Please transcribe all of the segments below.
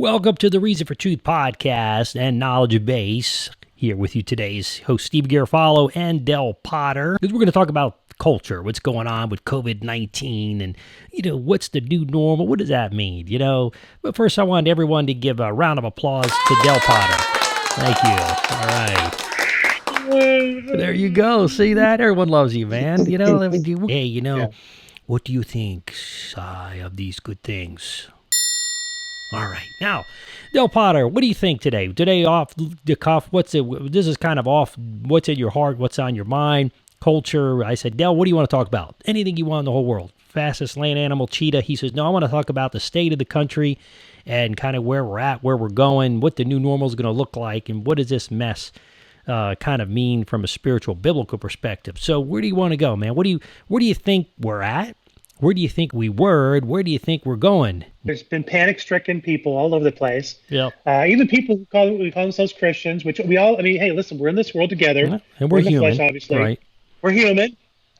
Welcome to the Reason for Truth podcast and Knowledge Base. Here with you today's host, Steve Garofalo and Del Potter. Because we're going to talk about culture, what's going on with COVID-19 and, what's the new normal? What does that mean, But first, I want everyone to give a round of applause to Del Potter. Thank you. All right. There you go. See that? Everyone loves you, man. Hey, what do you think of these good things? All right. Now, Del Potter, what do you think today? Today off the cuff, this is kind of off, what's in your heart, what's on your mind, culture. I said, Del, what do you want to talk about? Anything you want in the whole world. Fastest land animal, cheetah. He says, no, I want to talk about the state of the country and kind of where we're at, where we're going, what the new normal is going to look like, and what does this mess kind of mean from a spiritual, biblical perspective. So where do you want to go, man? Where do you think we're at? Where do you think we were? Where do you think we're going? There's been panic-stricken people all over the place. Yeah. Even people who call themselves Christians, which we all, hey, listen, we're in this world together. And we're human, the flesh, obviously. Right. We're human.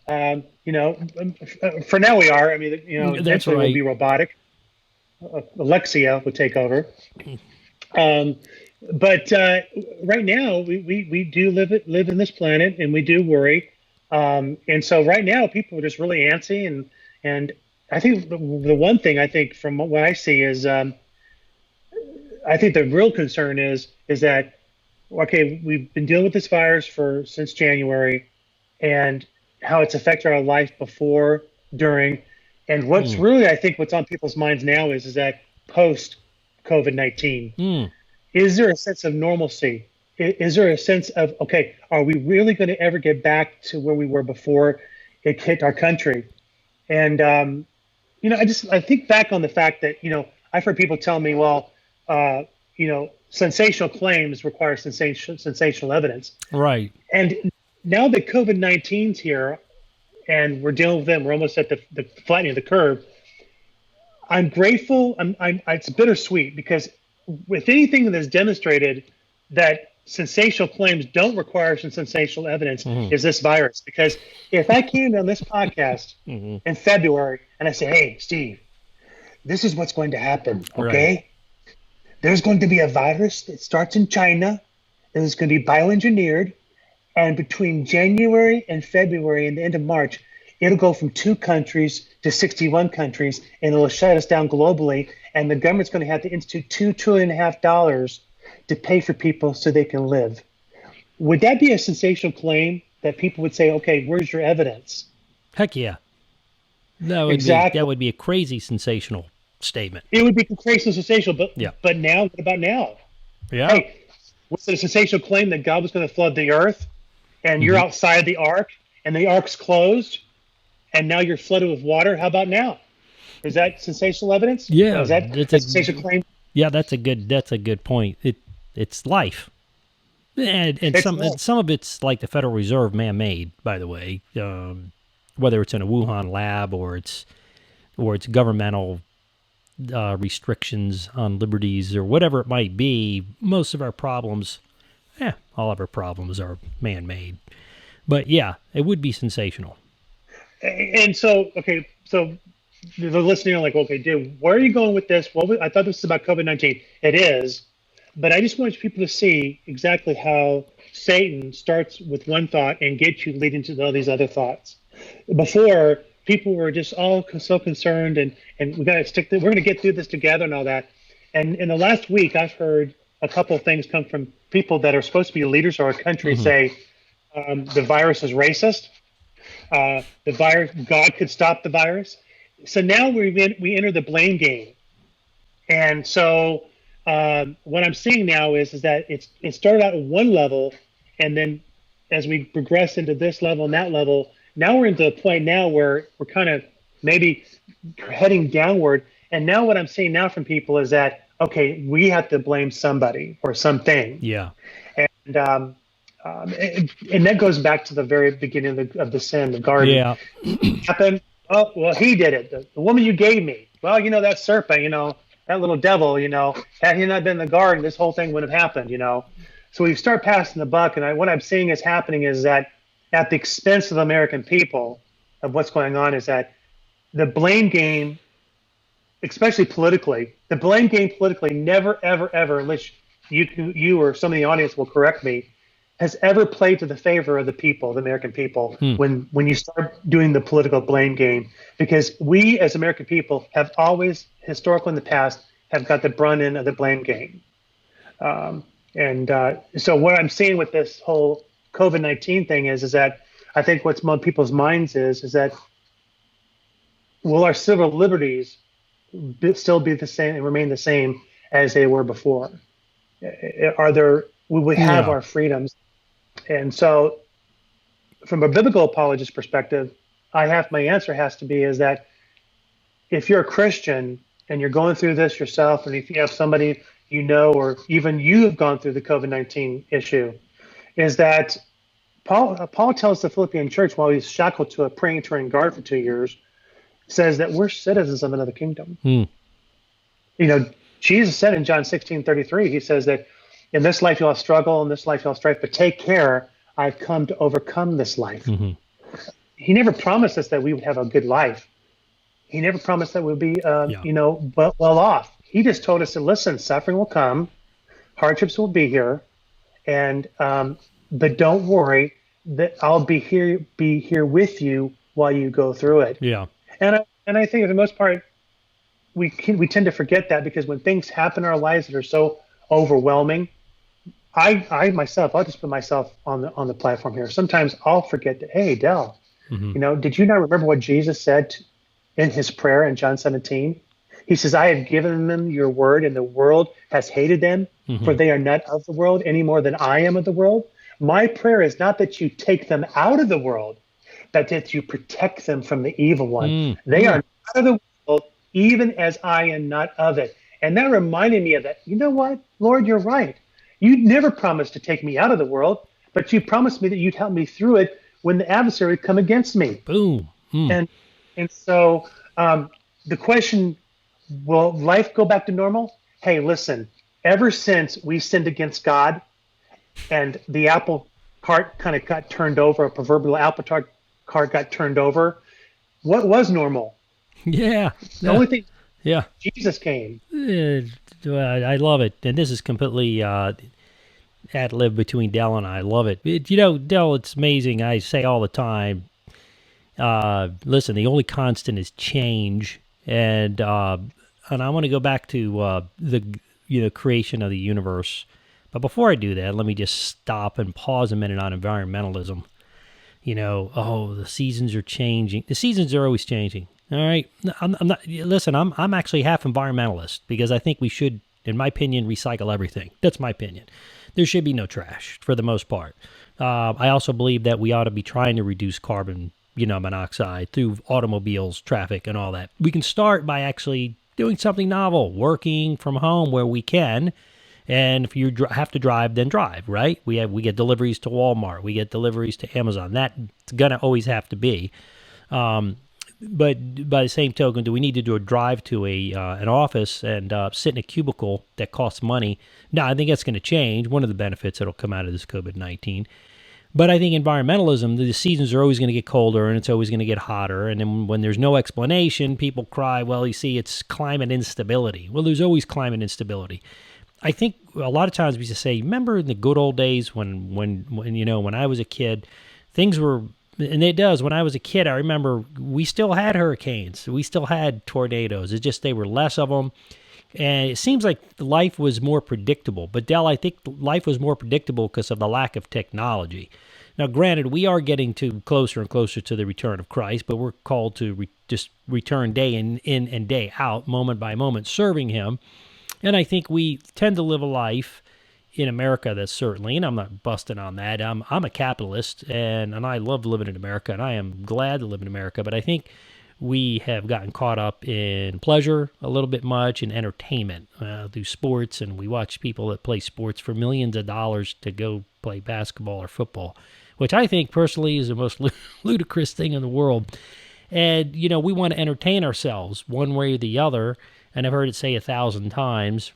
For now we are. Eventually right. We'll be robotic. Alexia would take over. But right now we do live in this planet, and we do worry. And so right now people are just really antsy, and I think the one thing I think from what I see is I think the real concern is that, okay, we've been dealing with this virus since January, and how it's affected our life before, during, and what's really, I think what's on people's minds now is that post COVID-19, is there a sense of normalcy? Is there a sense of, okay, are we really going to ever get back to where we were before it hit our country? And, I think back on the fact that, I've heard people tell me, well, sensational claims require sensational evidence. Right. And now that COVID-19's here and we're dealing with them, we're almost at the flattening of the curve. I'm grateful. It's bittersweet because with anything that's demonstrated that sensational claims don't require some sensational evidence is this virus. Because if I came on this podcast in February and I say, hey, Steve, this is what's going to happen, okay? Right. There's going to be a virus that starts in China, and it's going to be bioengineered, and between January and February and the end of March, it'll go from 2 countries to 61 countries, and it'll shut us down globally, and the government's going to have to institute $2.5 trillion to pay for people so they can live. Would that be a sensational claim that people would say, okay, where's your evidence? Heck yeah. That would be a crazy sensational statement. It would be crazy sensational, but now, what about now? Yeah. Hey, was it a sensational claim that God was going to flood the earth and you're outside the ark and the ark's closed and now you're flooded with water? How about now? Is that sensational evidence? Yeah. Is that a sensational claim? Yeah, that's a good point. It's life. And some of it's like the Federal Reserve man-made, by the way, whether it's in a Wuhan lab or it's governmental restrictions on liberties or whatever it might be. Most of our problems, all of our problems are man-made. But yeah, it would be sensational. And so, okay, so the listening are like, okay, dude, where are you going with this? I thought this was about COVID-19. It is. But I just want people to see exactly how Satan starts with one thought and gets you leading to all these other thoughts. Before, people were just all so concerned and we got to we're going to get through this together and all that. And in the last week, I've heard a couple of things come from people that are supposed to be leaders of our country say the virus is racist. The virus, God could stop the virus. So now we enter the blame game. And so what I'm seeing now is that it started out at one level, and then as we progress into this level and that level, now we're into a point now where we're kind of maybe heading downward. And now what I'm seeing now from people is that, okay, we have to blame somebody or something. Yeah. And that goes back to the very beginning of the sin, the garden. Yeah. Happened. Oh, well, he did it. The woman you gave me. Well, that serpent, that little devil, had he not been in the garden, this whole thing wouldn't have happened, So we start passing the buck, and what I'm seeing is happening is that at the expense of the American people, of what's going on is that the blame game especially politically, the blame game politically never, ever, ever, unless you or some of the audience will correct me, has ever played to the favor of the people, the American people, Hmm. when you start doing the political blame game, because we as American people have always, historically in the past, have got the brunt end of the blame game. And so what I'm seeing with this whole COVID-19 thing is that I think what's on people's minds is that will our civil liberties still be the same and remain the same as they were before? Are there will we have Yeah. our freedoms? And so, from a biblical apologist perspective, my answer has to be is that if you're a Christian and you're going through this yourself, and if you have somebody you know, or even you have gone through the COVID-19 issue, is that Paul tells the Philippian church while he's shackled to a Praetorian guard for 2 years, says that we're citizens of another kingdom. Hmm. You know, Jesus said in John 16:33, he says that in this life you'll have struggle, in this life you'll have strife, but take care, I've come to overcome this life. Hmm. He never promised us that we would have a good life. He never promised that we'd be, well off. He just told us to listen, suffering will come, hardships will be here, and but don't worry, that I'll be here with you while you go through it. Yeah. And I think for the most part, we tend to forget that, because when things happen in our lives that are so overwhelming, I myself, I'll just put myself on the platform here. Sometimes I'll forget that, hey, Del, did you not remember what Jesus said in his prayer in John 17? He says, I have given them your word, and the world has hated them, for they are not of the world any more than I am of the world. My prayer is not that you take them out of the world, but that you protect them from the evil one. They are not of the world, even as I am not of it. And that reminded me of that. You know what, Lord, you're right. You never promised to take me out of the world, but you promised me that you'd help me through it when the adversary would come against me. Boom. And so the question, will life go back to normal? Hey, listen, ever since we sinned against God and the apple cart kind of got turned over, a proverbial apple cart got turned over, what was normal? Yeah. The only thing, Yeah. Jesus came. I love it. And this is completely ad-lib between Del and I. love it. Del, it's amazing. I say all the time, listen, the only constant is change. And I want to go back to the creation of the universe. But before I do that, let me just stop and pause a minute on environmentalism. The seasons are changing. The seasons are always changing. All right. I'm not. Listen, I'm actually half environmentalist, because I think we should, in my opinion, recycle everything. That's my opinion. There should be no trash for the most part. I also believe that we ought to be trying to reduce carbon, monoxide through automobiles, traffic, and all that. We can start by actually doing something novel, working from home where we can. And if you have to drive, then drive, right? We get deliveries to Walmart. We get deliveries to Amazon. That's going to always have to be. But by the same token, do we need to do a drive to an office and sit in a cubicle that costs money? No, I think that's going to change. One of the benefits that'll come out of this COVID-19. But I think environmentalism, the seasons are always going to get colder, and it's always going to get hotter. And then when there's no explanation, people cry, well, you see, it's climate instability. Well, there's always climate instability. I think a lot of times we just say, remember in the good old days when I was a kid, things were, and it does. When I was a kid, I remember we still had hurricanes. We still had tornadoes. It's just they were less of them. And it seems like life was more predictable. But Del, I think life was more predictable because of the lack of technology. Now, granted, we are getting closer and closer to the return of Christ, but we're called to just return day in and day out, moment by moment, serving him. And I think we tend to live a life in America that's certainly, and I'm not busting on that, I'm a capitalist, and I love living in America, and I am glad to live in America, but I think we have gotten caught up in pleasure a little bit much, and entertainment through sports, and we watch people that play sports for millions of dollars to go play basketball or football, which I think personally is the most ludicrous thing in the world. And, we want to entertain ourselves one way or the other. And I've heard it say 1,000 times,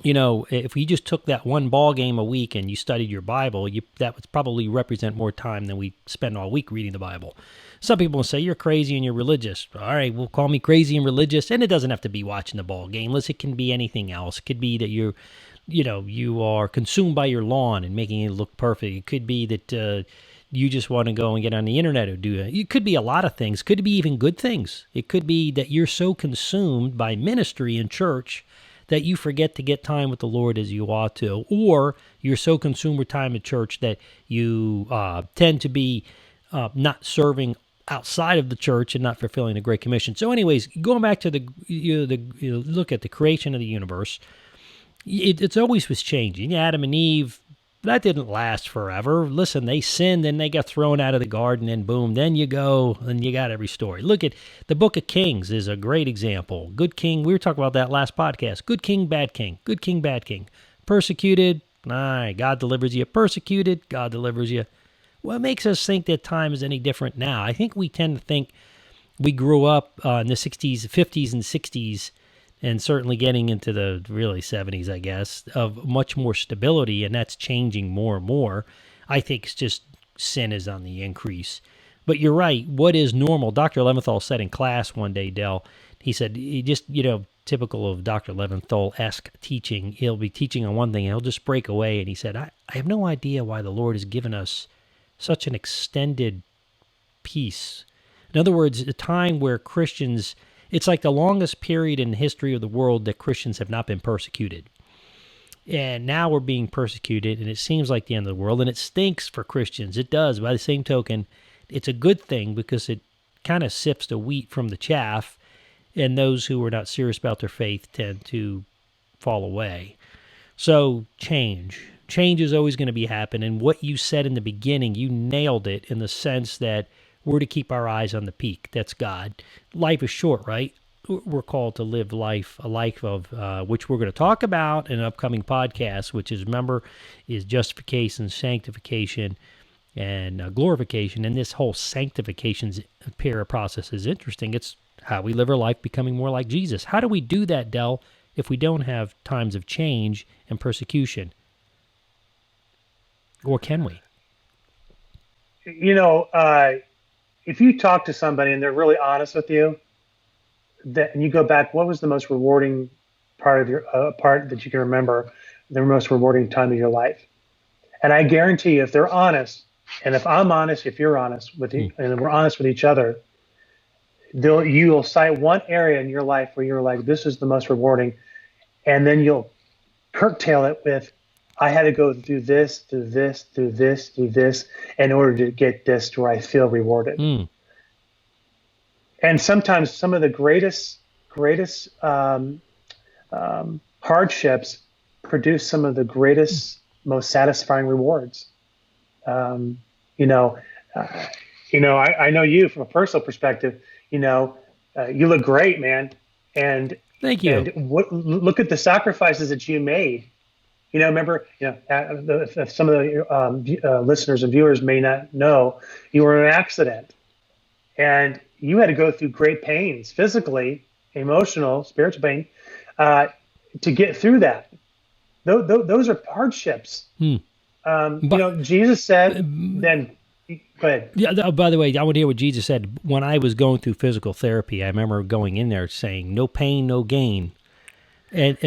if you just took that one ball game a week and you studied your Bible, that would probably represent more time than we spend all week reading the Bible. Some people will say you're crazy and you're religious. All right, well, call me crazy and religious, and it doesn't have to be watching the ball game. It can be anything else. It could be that you are consumed by your lawn and making it look perfect. It could be that you just want to go and get on the internet or do it. It could be a lot of things. It could be even good things. It could be that you're so consumed by ministry in church that you forget to get time with the Lord as you ought to, or you're so consumed with time at church that you tend to be not serving outside of the church and not fulfilling the Great Commission. So, anyways, going back to look at the creation of the universe, it's always was changing. Adam and Eve, that didn't last forever. Listen, they sinned and they got thrown out of the garden, and boom, then you go and you got every story. Look at the Book of Kings is a great example. Good king, we were talking about that last podcast. Good king, bad king. Good king, bad king. Persecuted, God delivers you. Persecuted, God delivers you. What makes us think that time is any different now? I think we tend to think we grew up in the 60s, 50s, and 60s, and certainly getting into the really 70s, I guess, of much more stability, and that's changing more and more. I think it's just sin is on the increase. But you're right. What is normal? Dr. Leventhal said in class one day, Del, he said, he just, typical of Dr. Leventhal-esque teaching, he'll be teaching on one thing, and he'll just break away, and he said, I have no idea why the Lord has given us such an extended peace. In other words, a time where Christians, it's like the longest period in the history of the world that Christians have not been persecuted. And now we're being persecuted, and it seems like the end of the world, and it stinks for Christians. It does. By the same token, it's a good thing because it kind of sifts the wheat from the chaff, and those who are not serious about their faith tend to fall away. So change. Change is always going to be happening. And what you said in the beginning, you nailed it in the sense that we're to keep our eyes on the peak. That's God. Life is short, right? We're called to live a life of which we're going to talk about in an upcoming podcast, which is, remember, is justification, sanctification, and glorification. And this whole sanctification process is interesting. It's how we live our life becoming more like Jesus. How do we do that, Del, if we don't have times of change and persecution? Or can we? If you talk to somebody and they're really honest with you, and you go back, what was the most rewarding part of your part that you can remember, the most rewarding time of your life? And I guarantee you, if they're honest, and if I'm honest, if you're honest with and we're honest with each other, you'll cite one area in your life where you're like, this is the most rewarding, and then you'll curtail it with, I had to go through this, through this, through this, through this, in order to get this to where I feel rewarded. And sometimes some of the greatest hardships produce some of the greatest, most satisfying rewards. I know you from a personal perspective. You look great, man. And thank you. And look at the sacrifices that you made. Remember, if some of the listeners and viewers may not know, you were in an accident and you had to go through great pains, physically, emotional, spiritual pain, to get through that. Those are hardships. Jesus said, then, go ahead. Yeah. By the way, I want to hear what Jesus said. When I was going through physical therapy, I remember going in there saying, no pain, no gain. And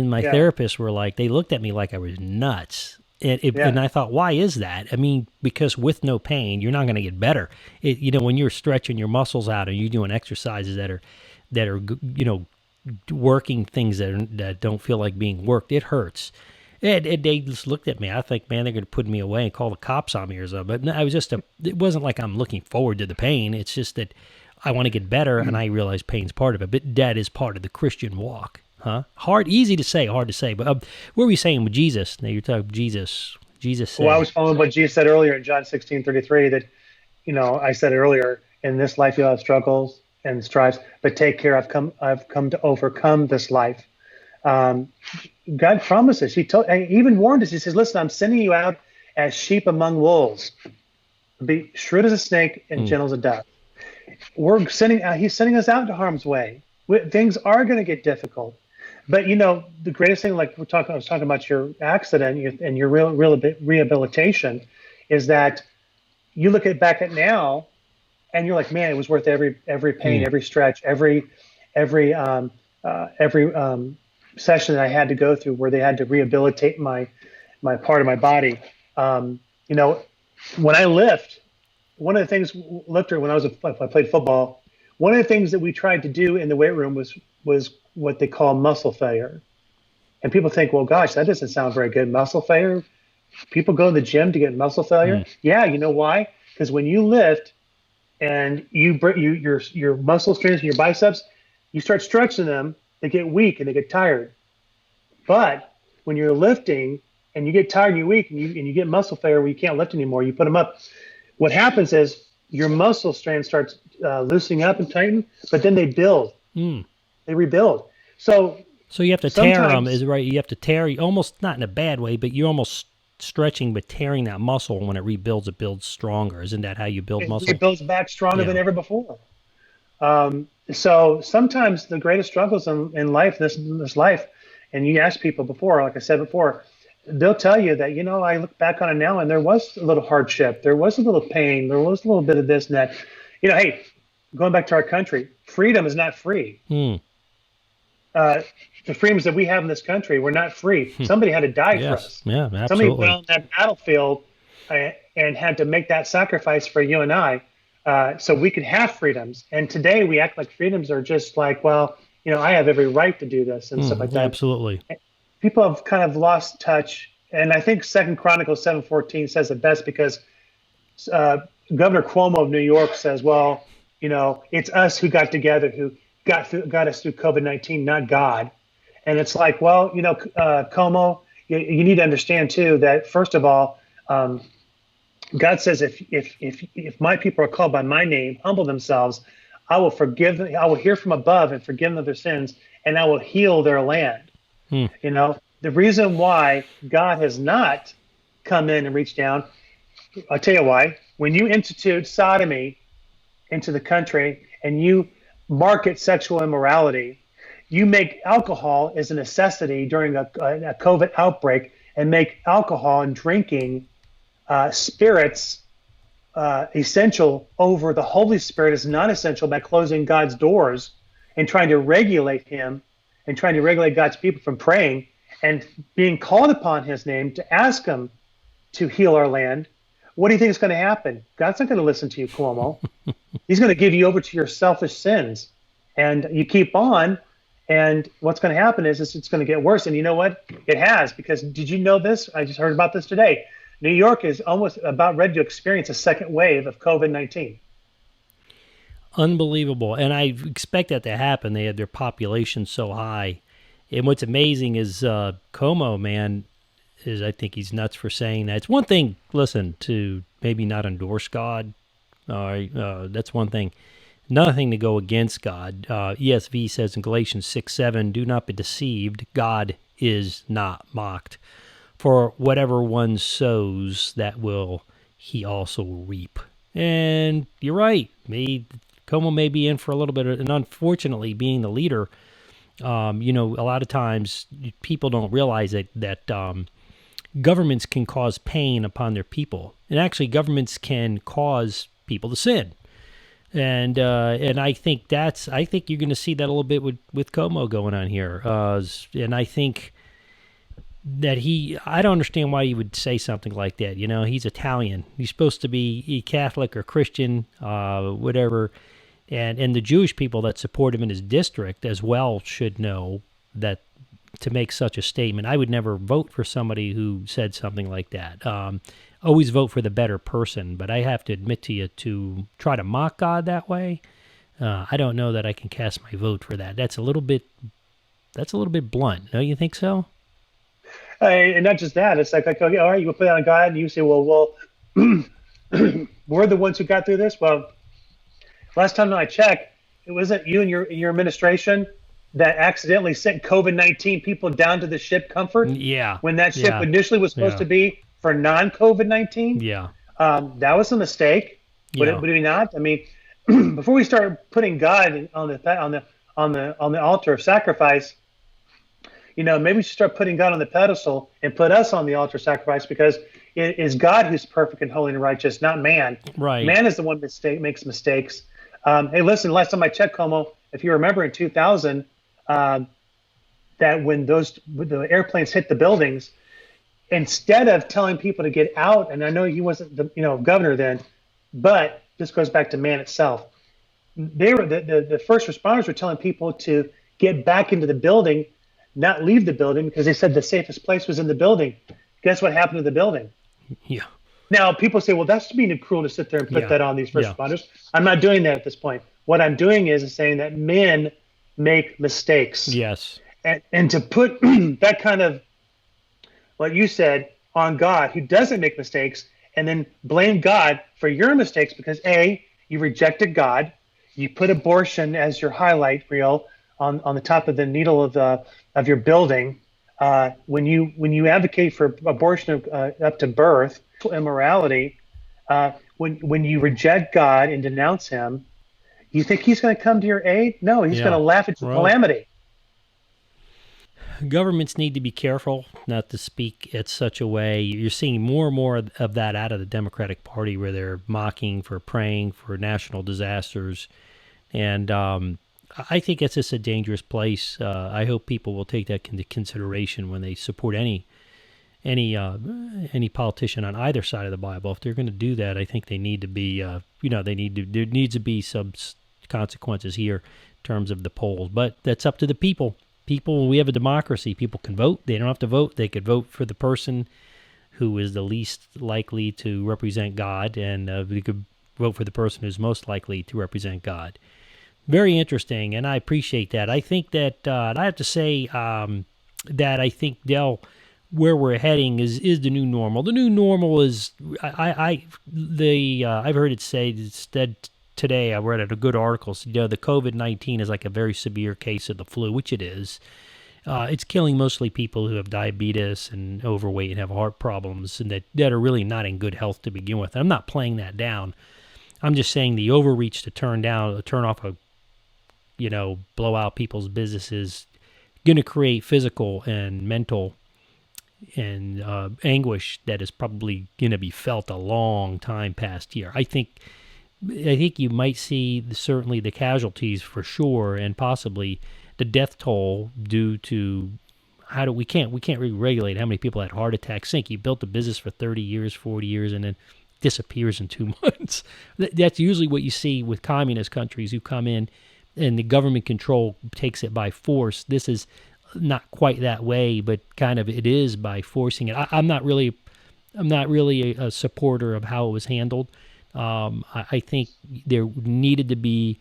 my therapists were like, they looked at me like I was nuts. And I thought, why is that? I mean, because with no pain, you're not going to get better. When you're stretching your muscles out and you're doing exercises that are working things that don't feel like being worked, it hurts. And they just looked at me. I think, man, they're going to put me away and call the cops on me or something. But I was it wasn't like I'm looking forward to the pain. It's just that I want to get better, and I realize pain's part of it. But that is part of the Christian walk. Huh? Easy to say, hard to say. But what were we saying with Jesus? Now you're talking Jesus. Jesus said. Well, I was following what Jesus said earlier in John 16:33. That, I said earlier, in this life you'll have struggles and strives, but take care. I've come to overcome this life. God promises. He even warned us. He says, "Listen, I'm sending you out as sheep among wolves. Be shrewd as a snake and gentle as a dove." He's sending us out into harm's way. Things are going to get difficult. But the greatest thing, like I was talking about your accident and your real rehabilitation, is that you look at back at now, and you're like, man, it was worth every pain, Mm. every stretch, every every session that I had to go through where they had to rehabilitate my part of my body. Um, you know, when I lift, one of the things lifter when I played football, one of the things that we tried to do in the weight room was what they call muscle failure. And people think, well, gosh, that doesn't sound very good. Muscle failure. People go to the gym to get muscle failure. Mm. Yeah, you know why? Because when you lift and your muscle strength and your biceps, you start stretching them, they get weak and they get tired. But when you're lifting and you get tired and you're weak and you get muscle failure where you can't lift anymore, you put them up. What happens is your muscle strength starts loosening up and tighten, but then they build, Mm. they rebuild. So So you have to tear them, sometimes is right? You have to tear, almost not in a bad way, but you're almost stretching, but tearing that muscle. When it rebuilds, it builds stronger. Isn't that how you build it muscle? rebuilds back stronger than Yeah. ever before. So sometimes the greatest struggles in life, this life, and you ask people before, like I said before, they'll tell you that, I look back on it now and there was a little hardship, there was a little pain, there was a little bit of this and that. Hey, going back to our country, freedom is not free. Mm. Uh, the freedoms that we have in this country were not free. Somebody had to die for Yes. us. Yeah, Somebody went absolutely. on that battlefield and had to make that sacrifice for you and I, so we could have freedoms. And today we act like freedoms are just like, well, I have every right to do this and stuff like Mm. that. Absolutely. People have kind of lost touch, and I think Second Chronicles 7:14 says it best because uh, Governor Cuomo of New York says, well, it's us who got together who got us through COVID-19, not God. And it's like, well, Como, you need to understand too that first of all, God says, if my people are called by my name, humble themselves, I will forgive them. I will hear from above and forgive them of their sins, and I will heal their land. Mm. The reason why God has not come in and reached down, I'll tell you why. When you institute sodomy into the country and you market sexual immorality, you make alcohol as a necessity during a COVID outbreak and make alcohol and drinking spirits essential over the Holy Spirit is non essential by closing God's doors and trying to regulate Him and trying to regulate God's people from praying and being called upon His name to ask Him to heal our land. What do you think is going to happen? God's not going to listen to you, Cuomo. He's going to give you over to your selfish sins. And you keep on, and what's going to happen is it's going to get worse. And you know what? It has, because did you know this? I just heard about this today. New York is almost about ready to experience a second wave of COVID-19. Unbelievable. And I expect that to happen. They had their population so high. And what's amazing is Como, man, is I think he's nuts for saying that. It's one thing, listen, to maybe not endorse God. That's one thing. Another thing to go against God. ESV says in Galatians 6:7, do not be deceived. God is not mocked. For whatever one sows, that will he also reap. And you're right. Como may be in for a little bit, and unfortunately, being the leader, a lot of times people don't realize that governments can cause pain upon their people, and actually, governments can cause people to sin. And I think you're going to see that a little bit with Como going on here, and I think that I don't understand why he would say something like that. He's Italian. He's supposed to be Catholic or Christian, whatever. And the Jewish people that support him in his district as well should know that to make such a statement, I would never vote for somebody who said something like that. Always vote for the better person, but I have to admit to you, to try to mock God that way, I don't know that I can cast my vote for that. That's a little bit blunt. Don't you think so? And not just that, it's like, okay, all right, you put that on God, and you say, well, we're the ones who got through this. Well, last time I checked, it wasn't you and your administration that accidentally sent COVID-19 people down to the ship Comfort Yeah, when that ship yeah, initially was supposed yeah, to be for non-COVID-19. yeah, That was a mistake. yeah. Would it not? I mean, before we start putting God on the altar of sacrifice, maybe we should start putting God on the pedestal and put us on the altar sacrifice, because it is God who's perfect and holy and righteous, not man. Right. Man is the one that makes mistakes. Hey, listen, last time I checked, Como, if you remember in 2000, that when the airplanes hit the buildings, instead of telling people to get out, and I know he wasn't the governor then, but this goes back to man itself. They were the first responders were telling people to get back into the building, not leave the building, because they said the safest place was in the building. Guess what happened to the building? Yeah. Now people say, well, that's being cruel to sit there and put that on these first responders. I'm not doing that at this point. What I'm doing is saying that men make mistakes. Yes. And to put that kind of, what you said, on God, who doesn't make mistakes, and then blame God for your mistakes because A, you rejected God, you put abortion as your highlight reel on the top of the needle of your building. When you advocate for abortion up to birth, immorality, when you reject God and denounce Him, you think He's going to come to your aid? No, He's going to laugh at your calamity. Governments need to be careful not to speak at such a way. You're seeing more and more of that out of the Democratic Party, where they're mocking for praying for national disasters. And I think it's just a dangerous place. I hope people will take that into consideration when they support any politician on either side of the Bible. If they're going to do that, I think they need to be, there needs to be some consequences here in terms of the polls. But that's up to the people. We have a democracy. People can vote. They don't have to vote. They could vote for the person who is the least likely to represent God, and they could vote for the person who's most likely to represent God. Very interesting, and I appreciate that. I think that I have to say that I think, Del, where we're heading is the new normal. The new normal is I've heard it said today. I read a good article. The COVID-19 is like a very severe case of the flu, which it is. It's killing mostly people who have diabetes and overweight and have heart problems, and that are really not in good health to begin with. I'm not playing that down. I'm just saying the overreach to turn off blow out people's businesses, going to create physical and mental and anguish that is probably going to be felt a long time past here. I think you might see certainly the casualties for sure, and possibly the death toll due to we can't really regulate how many people had heart attacks. Think you built a business for 30 years, 40 years, and then disappears in 2 months. That's usually what you see with communist countries who come in and the government control takes it by force. This is not quite that way, but kind of it is by forcing it. I'm not really a supporter of how it was handled. I think there needed to be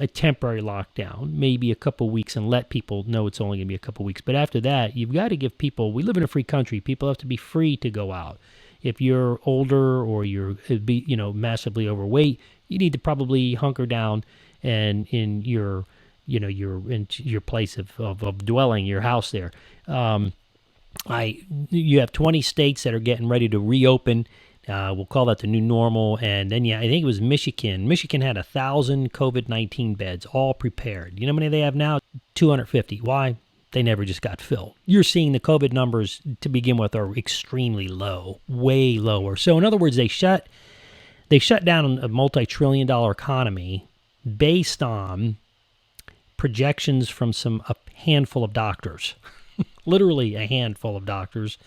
a temporary lockdown, maybe a couple of weeks, and let people know it's only going to be a couple of weeks. But after that, you've got to give people, we live in a free country, people have to be free to go out. If you're older or you're massively overweight, you need to probably hunker down and in your place of dwelling, your house there. You have 20 states that are getting ready to reopen. We'll call that the new normal. And then, I think it was Michigan. Michigan had 1,000 COVID-19 beds, all prepared. You know how many they have now? 250. Why? They never just got filled. You're seeing the COVID numbers to begin with are extremely low, way lower. So in other words, they shut down a multi-trillion-dollar economy based on projections from a handful of doctors, literally a handful of doctors.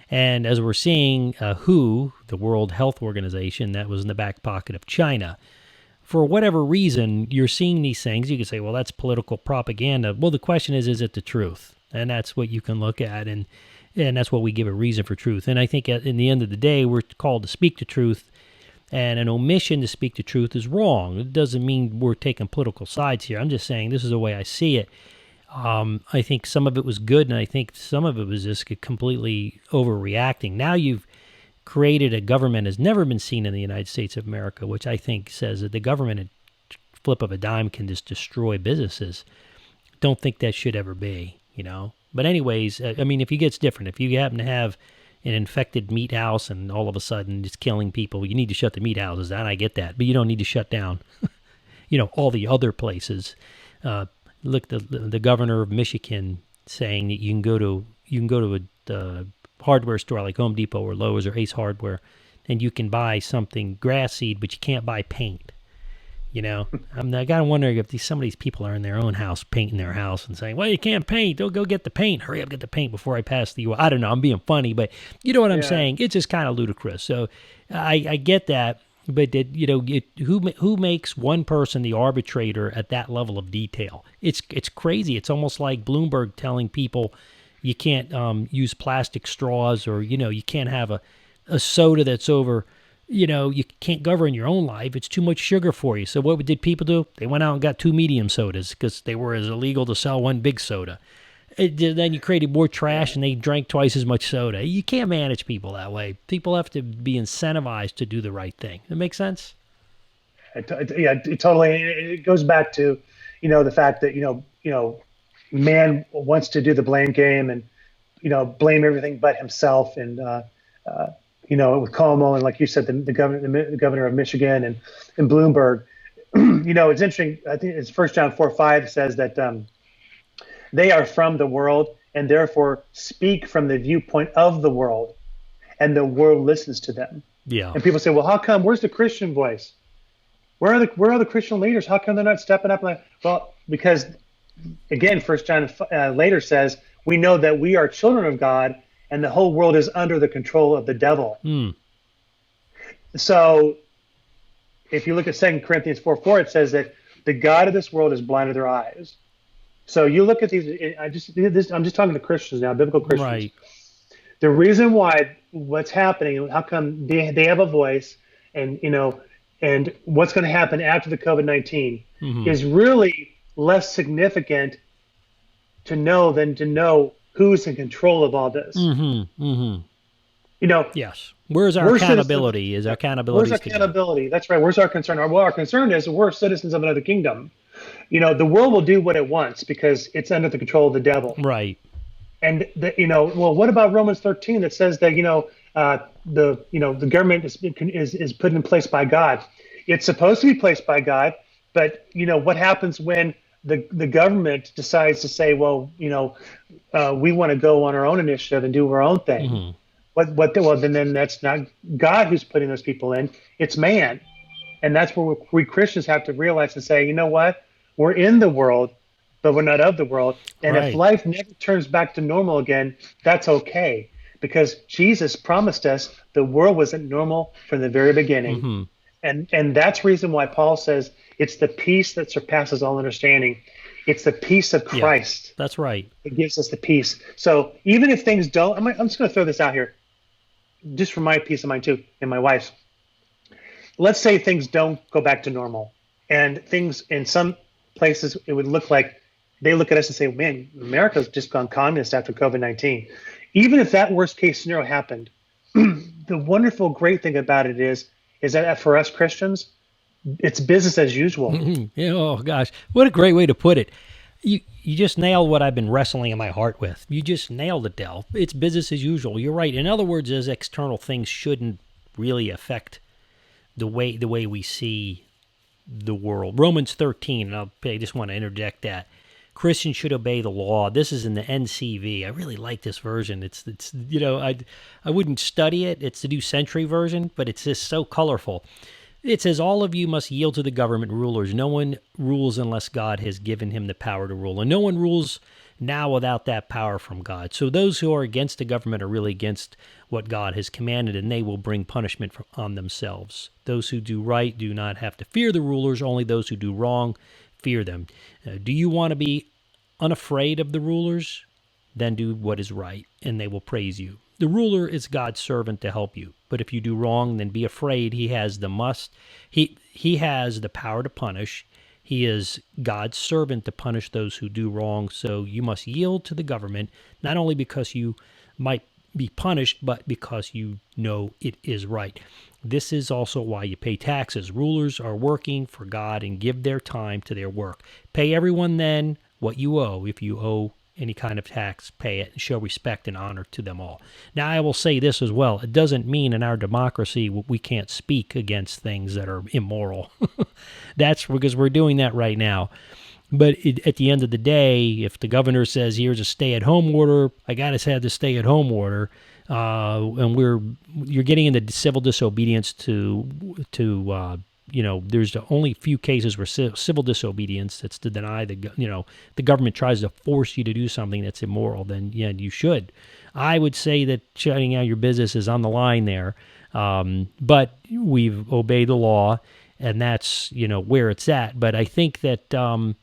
And as we're seeing, WHO, the World Health Organization, that was in the back pocket of China. For whatever reason, you're seeing these things. You can say, well, that's political propaganda. Well, the question is it the truth? And that's what you can look at, and that's what we give a reason for truth. And I think in the end of the day, we're called to speak the truth, and an omission to speak the truth is wrong. It doesn't mean we're taking political sides here. I'm just saying this is the way I see it. I think some of it was good, and I think some of it was just completely overreacting. Now you've created a government has never been seen in the United States of America, which I think says that the government, at flip of a dime, can just destroy businesses. Don't think that should ever be, But anyways, if it gets different, if you happen to have an infected meat house and all of a sudden it's killing people, you need to shut the meat houses down. I get that, but you don't need to shut down, all the other places. Look, the governor of Michigan saying that you can go to a hardware store like Home Depot or Lowe's or Ace Hardware, and you can buy something grass seed, but you can't buy paint. I gotta wonder if some of these people are in their own house painting their house and saying, "Well, you can't paint. Don't go get the paint. Hurry up, get the paint before I pass the." I don't know. I'm being funny, but you know what I'm saying. It's just kind of ludicrous. So I get that, but who makes one person the arbitrator at that level of detail? It's crazy. It's almost like Bloomberg telling people you can't use plastic straws, or you can't have a soda that's over. You can't govern your own life. It's too much sugar for you. So what did people do? They went out and got 2 medium sodas because they were as illegal to sell 1 big soda. Then you created more trash and they drank twice as much soda. You can't manage people that way. People have to be incentivized to do the right thing. That make sense? It totally. It goes back to, the fact that, man wants to do the blame game and, blame everything but himself. And, with Cuomo and, like you said, the governor of Michigan and Bloomberg, it's interesting. I think it's 1 John 4:5 says that they are from the world and therefore speak from the viewpoint of the world, and the world listens to them. Yeah. And people say, well, how come? Where's the Christian voice? Where are the Christian leaders? How come they're not stepping up? Well, because again, 1 John later says, we know that we are children of God, and the whole world is under the control of the devil. So if you look at 2 Corinthians 4:4, it says that the God of this world has blinded their eyes. So you look at these, I'm just talking to Christians now, biblical Christians. Right. The reason why what's happening, how come they have a voice, and and what's going to happen after the COVID-19 is really less significant to know than to know who's in control of all this. Yes. Where's our accountability? Is our accountability? Where's our accountability? That's right. Where's our concern? Well, our concern is we're citizens of another kingdom. The world will do what it wants because it's under the control of the devil. Right. And well, what about Romans 13 that says that the government is put in place by God? It's supposed to be placed by God, but what happens when the government decides to say, well, we want to go on our own initiative and do our own thing? Then that's not God who's putting those people in. It's man. And that's where we Christians have to realize and say, you know what? We're in the world, but we're not of the world. And if life never turns back to normal again, that's okay. Because Jesus promised us the world wasn't normal from the very beginning. And that's the reason why Paul says it's the peace that surpasses all understanding. It's the peace of Christ. Yeah, that's right. It gives us the peace. So even if things don't, I'm just going to throw this out here, just for my peace of mind too, and my wife's. Let's say things don't go back to normal, and things in some places it would look like they look at us and say, man, America's just gone communist after COVID-19. Even if that worst case scenario happened, the wonderful, great thing about it is that for us Christians, it's business as usual. Yeah, oh gosh, what a great way to put it. You just nailed what I've been wrestling in my heart with. You just nailed it, Del. It's business as usual. You're right. In other words, those external things shouldn't really affect the way we see the world. Romans 13, and I just want to interject that. Christians should obey the law. This is in the NCV. I really like this version. It's I wouldn't study it. It's the New Century version, but it's just so colorful. It says, all of you must yield to the government rulers. No one rules unless God has given him the power to rule. And no one rules now without that power from God. So those who are against the government are really against what God has commanded, and they will bring punishment on themselves. Those who do right do not have to fear the rulers. Only those who do wrong fear them. Do you want to be unafraid of the rulers? Then do what is right, and they will praise you. The ruler is God's servant to help you. But if you do wrong, then be afraid. He has the power to punish. He is God's servant to punish those who do wrong. So you must yield to the government, not only because you might be punished, but because you know it is right. This is also why you pay taxes. Rulers are working for God and give their time to their work. Pay everyone then what you owe. If you owe any kind of tax, pay it, and show respect and honor to them all. Now, I will say this as well. It doesn't mean in our democracy we can't speak against things that are immoral. That's because we're doing that right now. But at the end of the day, if the governor says here's a stay-at-home order, I gotta have the stay-at-home order, and you're getting into civil disobedience there's only few cases where civil disobedience, that's to deny the government tries to force you to do something that's immoral. Then yeah, you should. I would say that shutting out your business is on the line there, but we've obeyed the law, and that's where it's at. But I think that.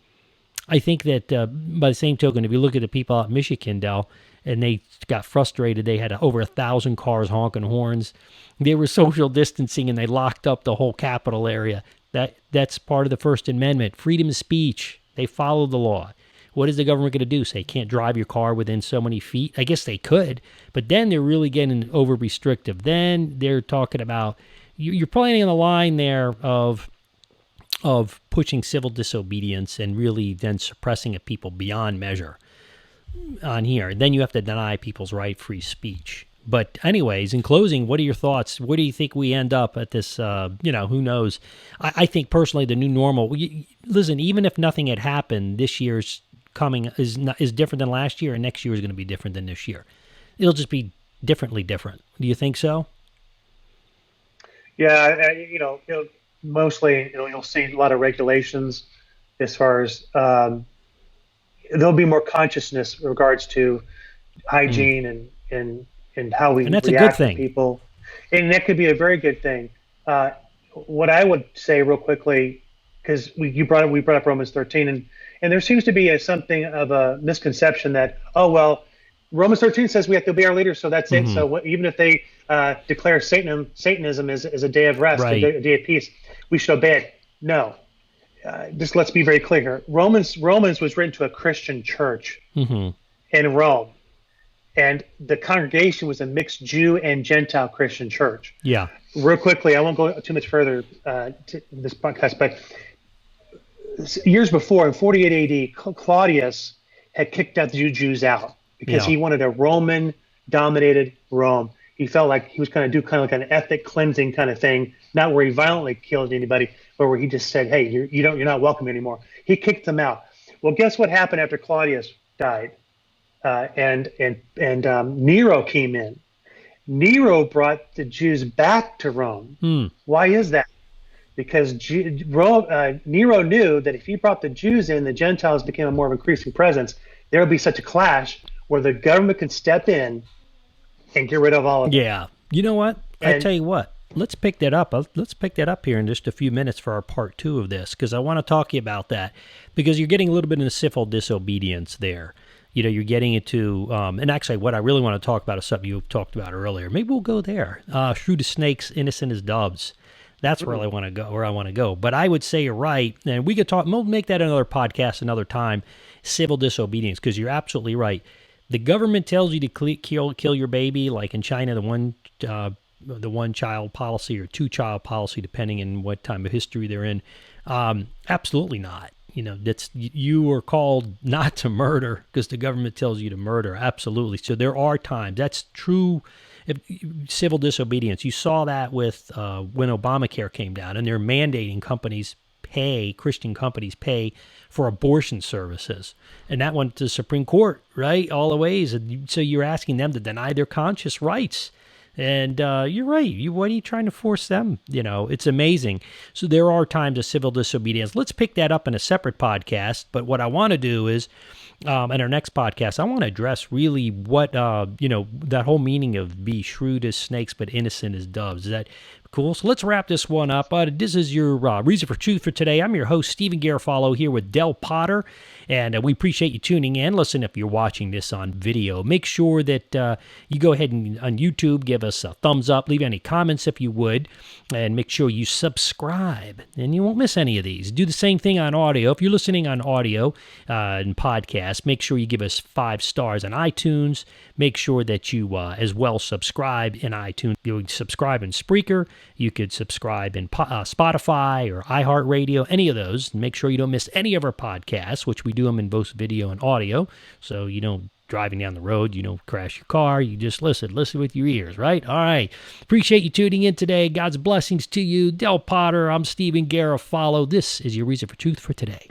By the same token, if you look at the people out in Michigan, Del, and they got frustrated, they had over 1,000 cars honking horns. They were social distancing, and they locked up the whole Capitol area. That's part of the First Amendment, freedom of speech. They followed the law. What is the government going to do? Say, can't drive your car within so many feet? I guess they could, but then they're really getting over restrictive. Then they're talking about you're playing on the line there of pushing civil disobedience and really then suppressing a people beyond measure on here. Then you have to deny people's right free speech. But anyways, in closing, what are your thoughts? Where do you think we end up at this? Who knows? I think personally the new normal, listen, even if nothing had happened, this year's coming is different than last year, and next year is going to be different than this year. It'll just be differently different. Do you think so? Yeah, mostly you'll see a lot of regulations as far as there'll be more consciousness in regards to hygiene and how we and that's react a good thing. to people, and that could be a very good thing. What I would say real quickly, because we brought up Romans 13, and there seems to be something of a misconception that Romans 13 says we have to obey our leaders, so that's it. So even if they declare Satanism as a day of rest, right, a day of peace, we should obey it. No. Just let's be very clear here. Romans was written to a Christian church in Rome, and the congregation was a mixed Jew and Gentile Christian church. Yeah. Real quickly, I won't go too much further to this podcast, but years before, in 48 AD, Claudius had kicked out the Jews out because he wanted a Roman-dominated Rome. He felt like he was going to do kind of like an ethnic cleansing kind of thing, not where he violently killed anybody, but where he just said, "Hey, you're not welcome anymore." He kicked them out. Well, guess what happened after Claudius died, and Nero came in. Nero brought the Jews back to Rome. Why is that? Because Nero knew that if he brought the Jews in, the Gentiles became a more of increasing presence. There would be such a clash where the government can step in and get rid of all of it. Yeah. You know what? I tell you what. Let's pick that up. Let's pick that up here in just a few minutes for our part 2 of this, because I want to talk to you about that, because you're getting a little bit into civil disobedience there. You're getting into, and actually what I really want to talk about is something you talked about earlier. Maybe we'll go there. Shrewd as snakes, innocent as doves. That's where I want to go. But I would say you're right, and we could talk. We'll make that another podcast another time. Civil disobedience, because you're absolutely right. The government tells you to kill your baby, like in China, the one child policy or 2 child policy, depending on what time of history they're in. Absolutely not. You are called not to murder because the government tells you to murder. Absolutely. So there are times that's true. Civil disobedience. You saw that with when Obamacare came down, and they're mandating Christian companies pay for abortion services, and that went to the Supreme Court, right? All the ways. And so you're asking them to deny their conscious rights. And you're right. What are you trying to force them? It's amazing. So there are times of civil disobedience. Let's pick that up in a separate podcast. But what I want to do is, in our next podcast, I want to address really what, that whole meaning of be shrewd as snakes but innocent as doves. Is that cool? So let's wrap this one up. This is your Reason for Truth for today. I'm your host, Stephen Garofalo, here with Del Potter, and we appreciate you tuning in. Listen, if you're watching this on video, make sure that you go ahead and on YouTube, give us a thumbs up, leave any comments if you would, and make sure you subscribe, and you won't miss any of these. Do the same thing on audio. If you're listening on audio and podcast, make sure you give us 5 stars on iTunes. Make sure that you as well subscribe in iTunes. You can subscribe in Spreaker. You could subscribe in Spotify or iHeartRadio, any of those. Make sure you don't miss any of our podcasts, which we do them in both video and audio. So you don't driving down the road, you don't crash your car. You just listen with your ears, right? All right. Appreciate you tuning in today. God's blessings to you. Del Potter, I'm Stephen Garofalo. This is your Reason for Truth for today.